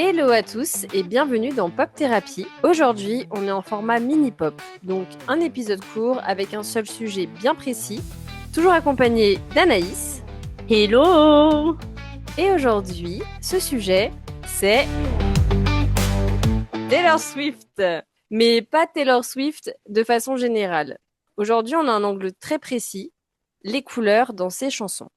Hello à tous et bienvenue dans Pop Thérapie. Aujourd'hui, on est en format mini-pop, donc un épisode court avec un seul sujet bien précis, toujours accompagné d'Anaïs. Hello! Et aujourd'hui, ce sujet, c'est Taylor Swift. Mais pas Taylor Swift de façon générale. Aujourd'hui, on a un angle très précis, les couleurs dans ses chansons.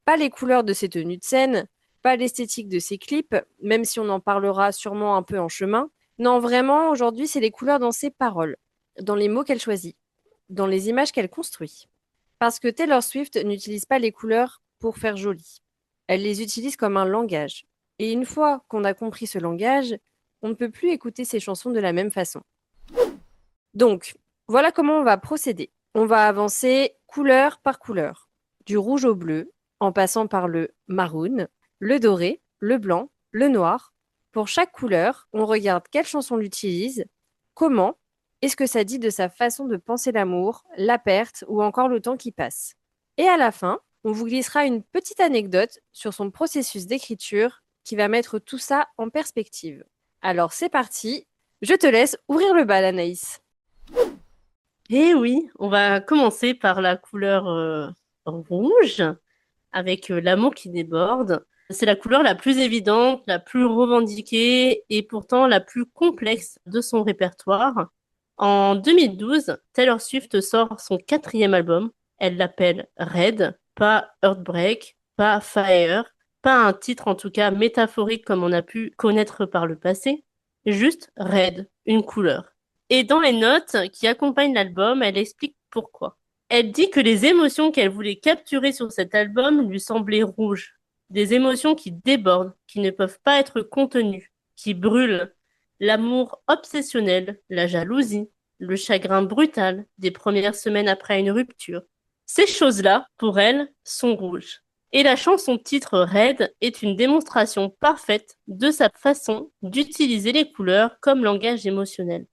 Pas les couleurs de ses tenues de scène, pas l'esthétique de ses clips, même si on en parlera sûrement un peu en chemin. Non, vraiment, aujourd'hui, c'est les couleurs dans ses paroles, dans les mots qu'elle choisit, dans les images qu'elle construit. Parce que Taylor Swift n'utilise pas les couleurs pour faire joli. Elle les utilise comme un langage. Et une fois qu'on a compris ce langage, on ne peut plus écouter ses chansons de la même façon. Donc, voilà comment on va procéder. On va avancer couleur par couleur, du rouge au bleu, en passant par le maroon, le doré, le blanc, le noir. Pour chaque couleur, on regarde quelle chanson l'utilise, comment, et ce que ça dit de sa façon de penser l'amour, la perte ou encore le temps qui passe. Et à la fin, on vous glissera une petite anecdote sur son processus d'écriture qui va mettre tout ça en perspective. Alors c'est parti, je te laisse ouvrir le bal, Anaïs. Eh oui, on va commencer par la couleur rouge, avec l'amour qui déborde. C'est la couleur la plus évidente, la plus revendiquée et pourtant la plus complexe de son répertoire. En 2012, Taylor Swift sort son quatrième album. Elle l'appelle Red, pas Heartbreak, pas Fire, pas un titre en tout cas métaphorique comme on a pu connaître par le passé, juste Red, une couleur. Et dans les notes qui accompagnent l'album, elle explique pourquoi. Elle dit que les émotions qu'elle voulait capturer sur cet album lui semblaient rouges. Des émotions qui débordent, qui ne peuvent pas être contenues, qui brûlent. L'amour obsessionnel, la jalousie, le chagrin brutal des premières semaines après une rupture. Ces choses-là, pour elle, sont rouges. Et la chanson titre Red est une démonstration parfaite de sa façon d'utiliser les couleurs comme langage émotionnel.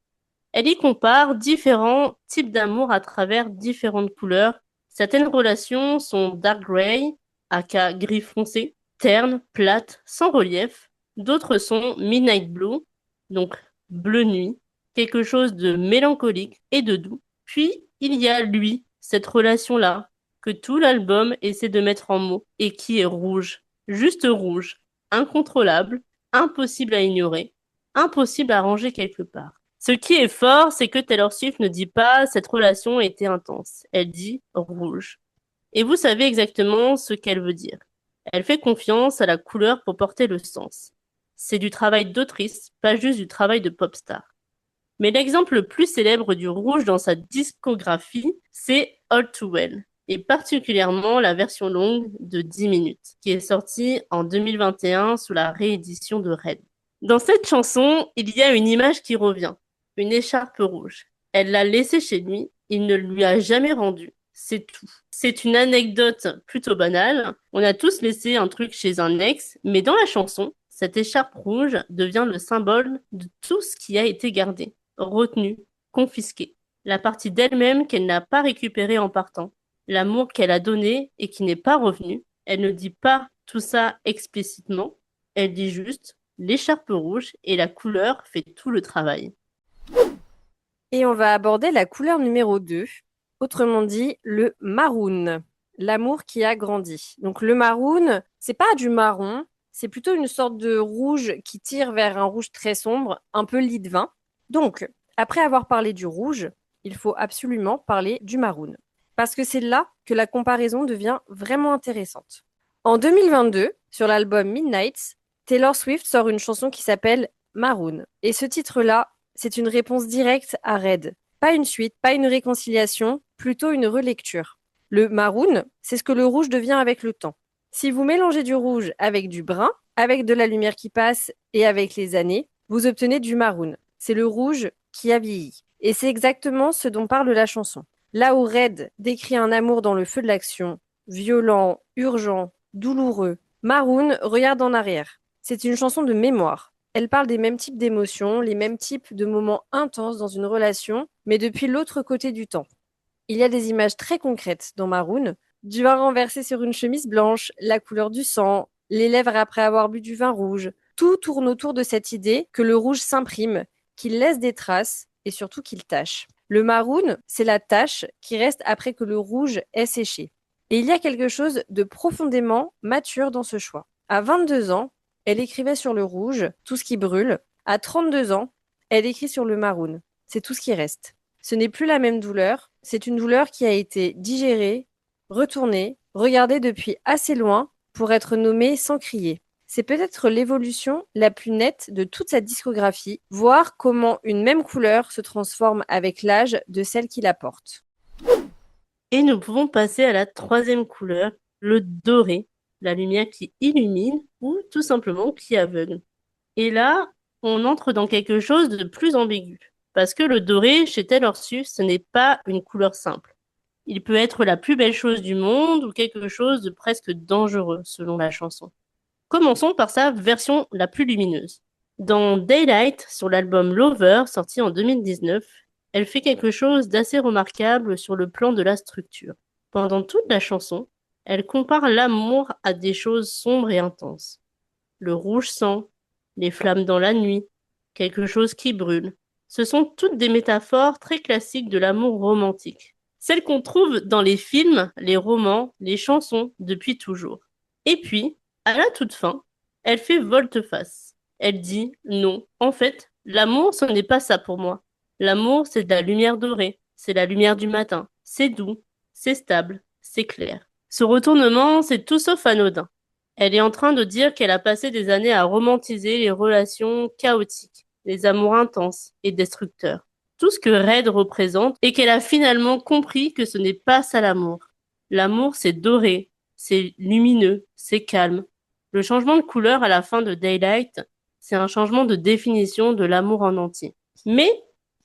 Elle y compare différents types d'amour à travers différentes couleurs. Certaines relations sont dark gray, aka gris foncé, terne, plate, sans relief. D'autres sont midnight blue, donc bleu nuit, quelque chose de mélancolique et de doux. Puis il y a lui, cette relation-là, que tout l'album essaie de mettre en mots et qui est rouge, juste rouge, incontrôlable, impossible à ignorer, impossible à ranger quelque part. Ce qui est fort, c'est que Taylor Swift ne dit pas cette relation était intense. Elle dit rouge. Et vous savez exactement ce qu'elle veut dire. Elle fait confiance à la couleur pour porter le sens. C'est du travail d'autrice, pas juste du travail de pop star. Mais l'exemple le plus célèbre du rouge dans sa discographie, c'est All Too Well, et particulièrement la version longue de 10 minutes, qui est sortie en 2021 sous la réédition de Red. Dans cette chanson, il y a une image qui revient, une écharpe rouge. Elle l'a laissée chez lui, il ne lui a jamais rendu. C'est tout. C'est une anecdote plutôt banale. On a tous laissé un truc chez un ex, mais dans la chanson, cette écharpe rouge devient le symbole de tout ce qui a été gardé, retenu, confisqué. La partie d'elle-même qu'elle n'a pas récupérée en partant. L'amour qu'elle a donné et qui n'est pas revenu. Elle ne dit pas tout ça explicitement. Elle dit juste l'écharpe rouge et la couleur fait tout le travail. Et on va aborder la couleur numéro 2, autrement dit le maroon, l'amour qui a grandi. Donc le maroon, c'est pas du marron, c'est plutôt une sorte de rouge qui tire vers un rouge très sombre, un peu lit de vin. Donc, après avoir parlé du rouge, il faut absolument parler du maroon. Parce que c'est là que la comparaison devient vraiment intéressante. En 2022, sur l'album Midnight, Taylor Swift sort une chanson qui s'appelle Maroon. Et ce titre-là, c'est une réponse directe à Red. Pas une suite, pas une réconciliation, plutôt une relecture. Le maroon, c'est ce que le rouge devient avec le temps. Si vous mélangez du rouge avec du brun, avec de la lumière qui passe et avec les années, vous obtenez du maroon. C'est le rouge qui a vieilli. Et c'est exactement ce dont parle la chanson. Là où Red décrit un amour dans le feu de l'action, violent, urgent, douloureux, Maroon regarde en arrière. C'est une chanson de mémoire. Elle parle des mêmes types d'émotions, les mêmes types de moments intenses dans une relation, mais depuis l'autre côté du temps. Il y a des images très concrètes dans Maroon, du vin renversé sur une chemise blanche, la couleur du sang, les lèvres après avoir bu du vin rouge. Tout tourne autour de cette idée que le rouge s'imprime, qu'il laisse des traces et surtout qu'il tache. Le maroon, c'est la tache qui reste après que le rouge est séché. Et il y a quelque chose de profondément mature dans ce choix. À 22 ans, elle écrivait sur le rouge, tout ce qui brûle. À 32 ans, elle écrit sur le maroon. C'est tout ce qui reste. Ce n'est plus la même douleur, c'est une douleur qui a été digérée, retournée, regardée depuis assez loin pour être nommée sans crier. C'est peut-être l'évolution la plus nette de toute sa discographie, voir comment une même couleur se transforme avec l'âge de celle qui la porte. Et nous pouvons passer à la troisième couleur, le doré, la lumière qui illumine ou tout simplement qui aveugle. Et là, on entre dans quelque chose de plus ambigu. Parce que le doré, chez Taylor Swift, ce n'est pas une couleur simple. Il peut être la plus belle chose du monde ou quelque chose de presque dangereux, selon la chanson. Commençons par sa version la plus lumineuse. Dans Daylight, sur l'album Lover, sorti en 2019, elle fait quelque chose d'assez remarquable sur le plan de la structure. Pendant toute la chanson, elle compare l'amour à des choses sombres et intenses. Le rouge sang, les flammes dans la nuit, quelque chose qui brûle. Ce sont toutes des métaphores très classiques de l'amour romantique. Celles qu'on trouve dans les films, les romans, les chansons depuis toujours. Et puis, à la toute fin, elle fait volte-face. Elle dit non. En fait, l'amour, ce n'est pas ça pour moi. L'amour, c'est de la lumière dorée. C'est la lumière du matin. C'est doux, c'est stable, c'est clair. Ce retournement, c'est tout sauf anodin. Elle est en train de dire qu'elle a passé des années à romantiser les relations chaotiques, les amours intenses et destructeurs. Tout ce que Red représente et qu'elle a finalement compris que ce n'est pas ça l'amour. L'amour, c'est doré, c'est lumineux, c'est calme. Le changement de couleur à la fin de Daylight, c'est un changement de définition de l'amour en entier. Mais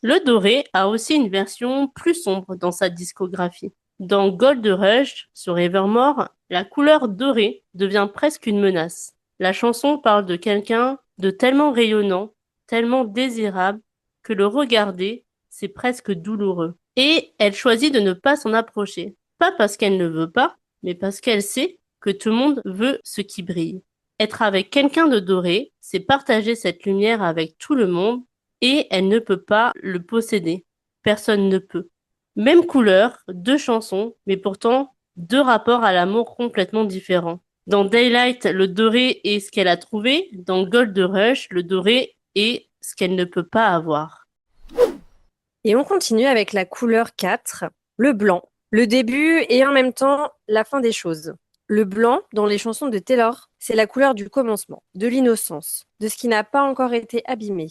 le doré a aussi une version plus sombre dans sa discographie. Dans Gold Rush, sur Evermore, la couleur dorée devient presque une menace. La chanson parle de quelqu'un de tellement rayonnant, tellement désirable, que le regarder, c'est presque douloureux. Et elle choisit de ne pas s'en approcher. Pas parce qu'elle ne veut pas, mais parce qu'elle sait que tout le monde veut ce qui brille. Être avec quelqu'un de doré, c'est partager cette lumière avec tout le monde, et elle ne peut pas le posséder. Personne ne peut. Même couleur, deux chansons, mais pourtant deux rapports à l'amour complètement différents. Dans Daylight, le doré est ce qu'elle a trouvé. Dans Gold Rush, le doré est ce qu'elle ne peut pas avoir. Et on continue avec la couleur 4, le blanc. Le début et en même temps la fin des choses. Le blanc, dans les chansons de Taylor, c'est la couleur du commencement, de l'innocence, de ce qui n'a pas encore été abîmé.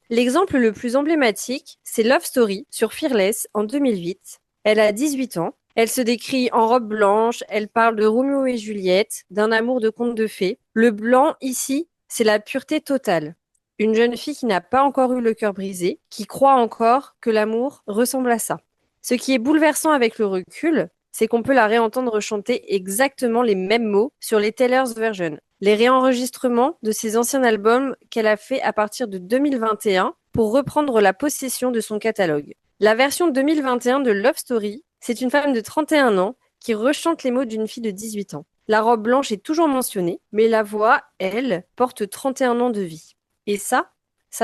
L'exemple le plus emblématique, c'est Love Story sur Fearless en 2008. Elle a 18 ans, elle se décrit en robe blanche, elle parle de Roméo et Juliette, d'un amour de conte de fées. Le blanc, ici, c'est la pureté totale. Une jeune fille qui n'a pas encore eu le cœur brisé, qui croit encore que l'amour ressemble à ça. Ce qui est bouleversant avec le recul, c'est qu'on peut la réentendre chanter exactement les mêmes mots sur les Taylor's Version, les réenregistrements de ses anciens albums qu'elle a fait à partir de 2021 pour reprendre la possession de son catalogue. La version 2021 de Love Story, c'est une femme de 31 ans qui rechante les mots d'une fille de 18 ans. La robe blanche est toujours mentionnée, mais la voix, elle, porte 31 ans de vie. Et ça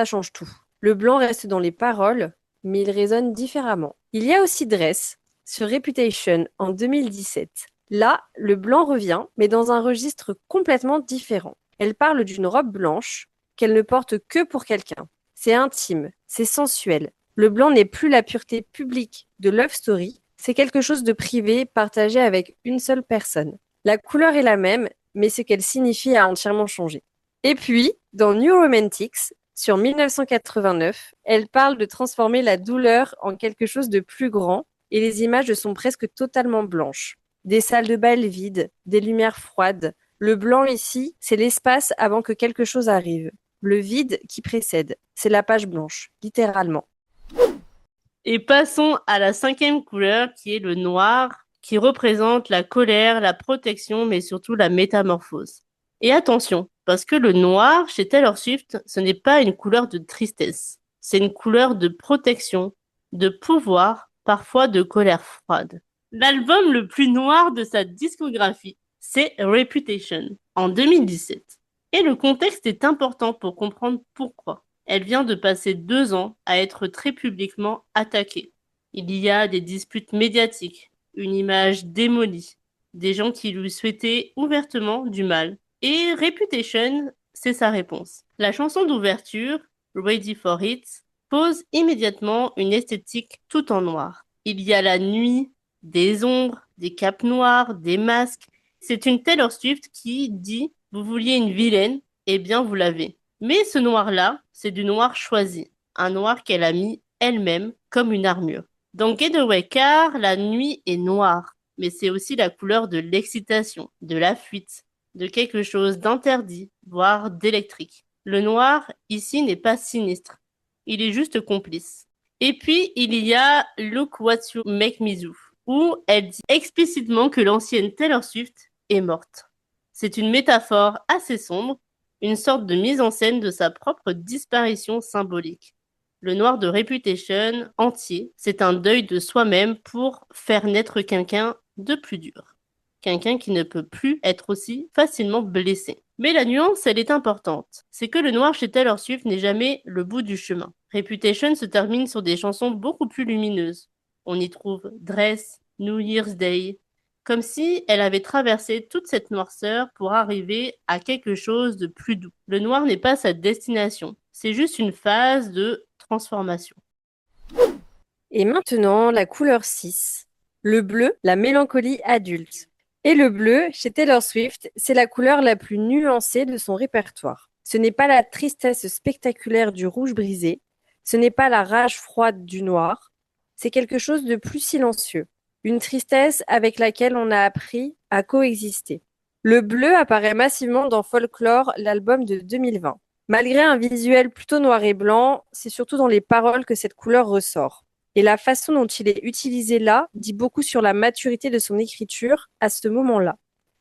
change tout. Le blanc reste dans les paroles, mais il résonne différemment. Il y a aussi Dress, sur Reputation en 2017. Là, le blanc revient, mais dans un registre complètement différent. Elle parle d'une robe blanche qu'elle ne porte que pour quelqu'un. C'est intime, c'est sensuel. Le blanc n'est plus la pureté publique de Love Story, c'est quelque chose de privé partagé avec une seule personne. La couleur est la même, mais ce qu'elle signifie a entièrement changé. Et puis, dans New Romantics, sur 1989, elle parle de transformer la douleur en quelque chose de plus grand et les images sont presque totalement blanches. Des salles de bal vides, des lumières froides. Le blanc ici, c'est l'espace avant que quelque chose arrive. Le vide qui précède, c'est la page blanche, littéralement. Et passons à la cinquième couleur qui est le noir, qui représente la colère, la protection, mais surtout la métamorphose. Et attention, parce que le noir, chez Taylor Swift, ce n'est pas une couleur de tristesse. C'est une couleur de protection, de pouvoir, parfois de colère froide. L'album le plus noir de sa discographie, c'est Reputation. en 2017. Et le contexte est important pour comprendre pourquoi. Elle vient de passer 2 ans à être très publiquement attaquée. Il y a des disputes médiatiques, une image démolie, des gens qui lui souhaitaient ouvertement du mal. Et Reputation, c'est sa réponse. La chanson d'ouverture, Ready for It, pose immédiatement une esthétique tout en noir. Il y a la nuit, des ombres, des capes noires, des masques. C'est une Taylor Swift qui dit: vous vouliez une vilaine, eh bien vous l'avez. Mais ce noir-là, c'est du noir choisi, un noir qu'elle a mis elle-même comme une armure. Dans Getaway Car, la nuit est noire, mais c'est aussi la couleur de l'excitation, de la fuite, de quelque chose d'interdit, voire d'électrique. Le noir, ici, n'est pas sinistre, il est juste complice. Et puis, il y a Look What You Make Me Do, où elle dit explicitement que l'ancienne Taylor Swift est morte. C'est une métaphore assez sombre, une sorte de mise en scène de sa propre disparition symbolique. Le noir de Reputation entier, c'est un deuil de soi-même pour faire naître quelqu'un de plus dur. Quelqu'un qui ne peut plus être aussi facilement blessé. Mais la nuance, elle est importante. C'est que le noir chez Taylor Swift n'est jamais le bout du chemin. Reputation se termine sur des chansons beaucoup plus lumineuses. On y trouve Dress, New Year's Day, comme si elle avait traversé toute cette noirceur pour arriver à quelque chose de plus doux. Le noir n'est pas sa destination, c'est juste une phase de transformation. Et maintenant, la couleur 6. Le bleu, la mélancolie adulte. Et le bleu, chez Taylor Swift, c'est la couleur la plus nuancée de son répertoire. Ce n'est pas la tristesse spectaculaire du rouge brisé, ce n'est pas la rage froide du noir, c'est quelque chose de plus silencieux, une tristesse avec laquelle on a appris à coexister. Le bleu apparaît massivement dans Folklore, l'album de 2020. Malgré un visuel plutôt noir et blanc, c'est surtout dans les paroles que cette couleur ressort. Et la façon dont il est utilisé là dit beaucoup sur la maturité de son écriture à ce moment-là.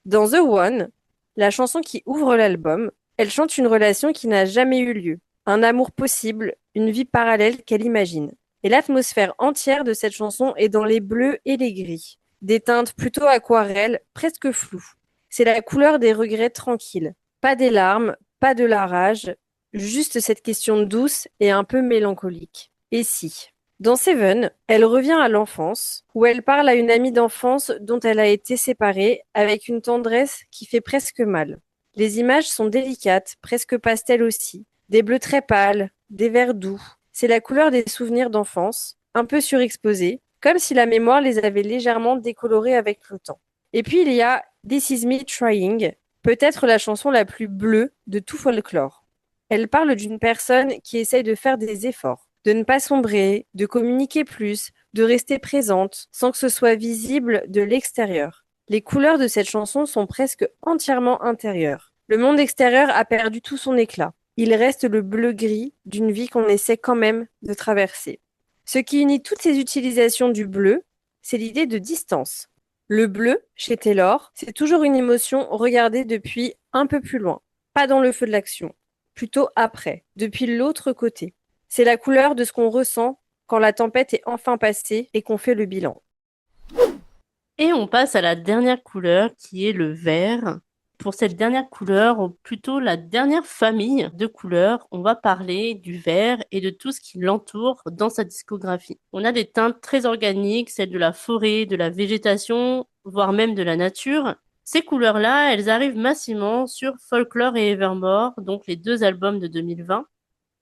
Dans The One, la chanson qui ouvre l'album, elle chante une relation qui n'a jamais eu lieu, un amour possible, une vie parallèle qu'elle imagine. Et l'atmosphère entière de cette chanson est dans les bleus et les gris, des teintes plutôt aquarelles, presque floues. C'est la couleur des regrets tranquilles, pas des larmes, pas de la rage, juste cette question douce et un peu mélancolique. Et si? Dans Seven, elle revient à l'enfance, où elle parle à une amie d'enfance dont elle a été séparée avec une tendresse qui fait presque mal. Les images sont délicates, presque pastel aussi, des bleus très pâles, des verts doux. C'est la couleur des souvenirs d'enfance, un peu surexposés, comme si la mémoire les avait légèrement décolorés avec le temps. Et puis il y a This Is Me Trying, peut-être la chanson la plus bleue de tout Folklore. Elle parle d'une personne qui essaye de faire des efforts, de ne pas sombrer, de communiquer plus, de rester présente, sans que ce soit visible de l'extérieur. Les couleurs de cette chanson sont presque entièrement intérieures. Le monde extérieur a perdu tout son éclat. Il reste le bleu-gris d'une vie qu'on essaie quand même de traverser. Ce qui unit toutes ces utilisations du bleu, c'est l'idée de distance. Le bleu, chez Taylor, c'est toujours une émotion regardée depuis un peu plus loin, pas dans le feu de l'action, plutôt après, depuis l'autre côté. C'est la couleur de ce qu'on ressent quand la tempête est enfin passée et qu'on fait le bilan. Et on passe à la dernière couleur qui est le vert. Pour cette dernière couleur, ou plutôt la dernière famille de couleurs, on va parler du vert et de tout ce qui l'entoure dans sa discographie. On a des teintes très organiques, celles de la forêt, de la végétation, voire même de la nature. Ces couleurs-là, elles arrivent massivement sur Folklore et Evermore, donc les 2 albums de 2020.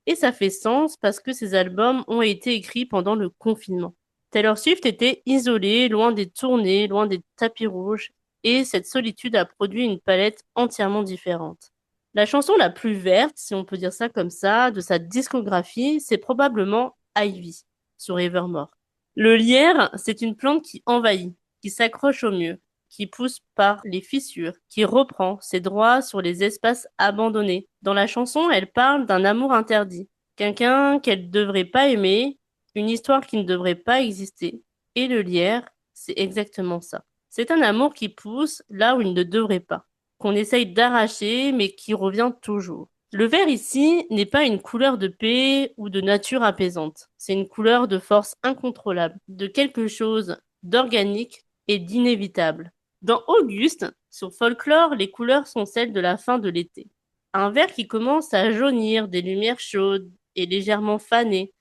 Et ça fait sens parce que ces albums ont été écrits pendant le confinement. Taylor Swift était isolée, loin des tournées, loin des tapis rouges, et cette solitude a produit une palette entièrement différente. La chanson la plus verte, si on peut dire ça comme ça, de sa discographie, c'est probablement Ivy, sur Evermore. Le lierre, c'est une plante qui envahit, qui s'accroche au mur, qui pousse par les fissures, qui reprend ses droits sur les espaces abandonnés. Dans la chanson, elle parle d'un amour interdit, quelqu'un qu'elle ne devrait pas aimer, une histoire qui ne devrait pas exister. Et le lierre, c'est exactement ça. C'est un amour qui pousse là où il ne devrait pas, qu'on essaye d'arracher mais qui revient toujours. Le vert ici n'est pas une couleur de paix ou de nature apaisante. C'est une couleur de force incontrôlable, de quelque chose d'organique et d'inévitable. Dans Auguste, sur Folklore, les couleurs sont celles de la fin de l'été. Un vert qui commence à jaunir, des lumières chaudes et légèrement fanées.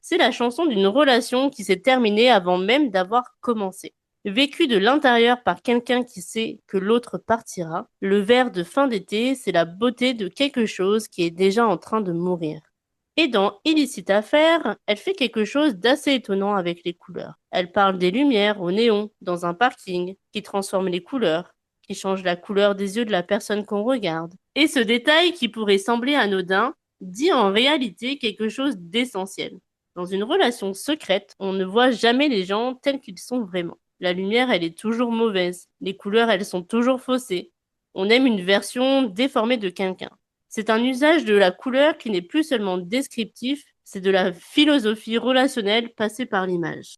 C'est la chanson d'une relation qui s'est terminée avant même d'avoir commencé. Vécue de l'intérieur par quelqu'un qui sait que l'autre partira, le vert de fin d'été, c'est la beauté de quelque chose qui est déjà en train de mourir. Et dans Illicite Affaire, elle fait quelque chose d'assez étonnant avec les couleurs. Elle parle des lumières au néon dans un parking, qui transforme les couleurs, qui change la couleur des yeux de la personne qu'on regarde. Et ce détail qui pourrait sembler anodin dit en réalité quelque chose d'essentiel. Dans une relation secrète, on ne voit jamais les gens tels qu'ils sont vraiment. La lumière, elle est toujours mauvaise. Les couleurs, elles sont toujours faussées. On aime une version déformée de quelqu'un. C'est un usage de la couleur qui n'est plus seulement descriptif, c'est de la philosophie relationnelle passée par l'image.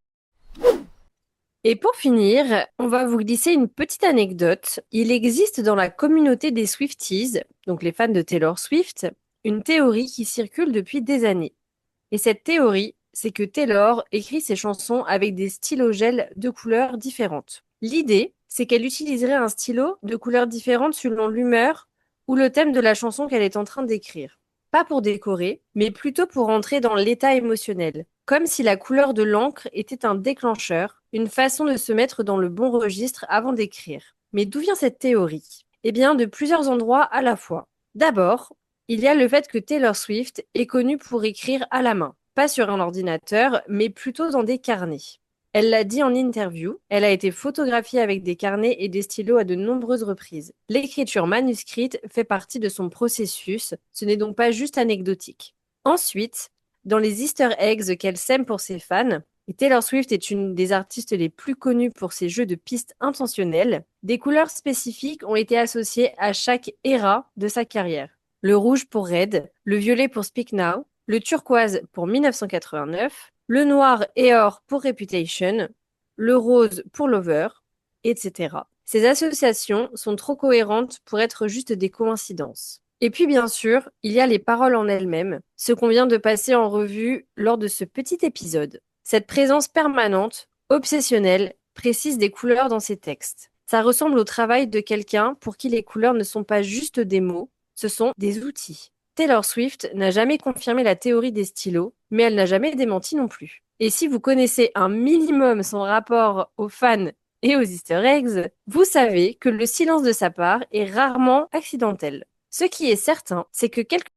Et pour finir, on va vous glisser une petite anecdote. Il existe dans la communauté des Swifties, donc les fans de Taylor Swift, une théorie qui circule depuis des années. Et cette théorie, c'est que Taylor écrit ses chansons avec des stylos gel de couleurs différentes. L'idée, c'est qu'elle utiliserait un stylo de couleurs différentes selon l'humeur ou le thème de la chanson qu'elle est en train d'écrire. Pas pour décorer, mais plutôt pour entrer dans l'état émotionnel. Comme si la couleur de l'encre était un déclencheur, une façon de se mettre dans le bon registre avant d'écrire. Mais d'où vient cette théorie? Eh bien, de plusieurs endroits à la fois. D'abord, il y a le fait que Taylor Swift est connue pour écrire à la main, pas sur un ordinateur, mais plutôt dans des carnets. Elle l'a dit en interview, elle a été photographiée avec des carnets et des stylos à de nombreuses reprises. L'écriture manuscrite fait partie de son processus, ce n'est donc pas juste anecdotique. Ensuite, dans les Easter eggs qu'elle sème pour ses fans, et Taylor Swift est une des artistes les plus connues pour ses jeux de pistes intentionnels, des couleurs spécifiques ont été associées à chaque éra de sa carrière. Le rouge pour Red, le violet pour Speak Now, le turquoise pour 1989, le noir et or pour Reputation, le rose pour Lover, etc. Ces associations sont trop cohérentes pour être juste des coïncidences. Et puis bien sûr, il y a les paroles en elles-mêmes, ce qu'on vient de passer en revue lors de ce petit épisode. Cette présence permanente, obsessionnelle, précise des couleurs dans ses textes. Ça ressemble au travail de quelqu'un pour qui les couleurs ne sont pas juste des mots, ce sont des outils. Taylor Swift n'a jamais confirmé la théorie des stylos, mais elle n'a jamais démenti non plus. Et si vous connaissez un minimum son rapport aux fans et aux easter eggs, vous savez que le silence de sa part est rarement accidentel. Ce qui est certain, c'est que quelques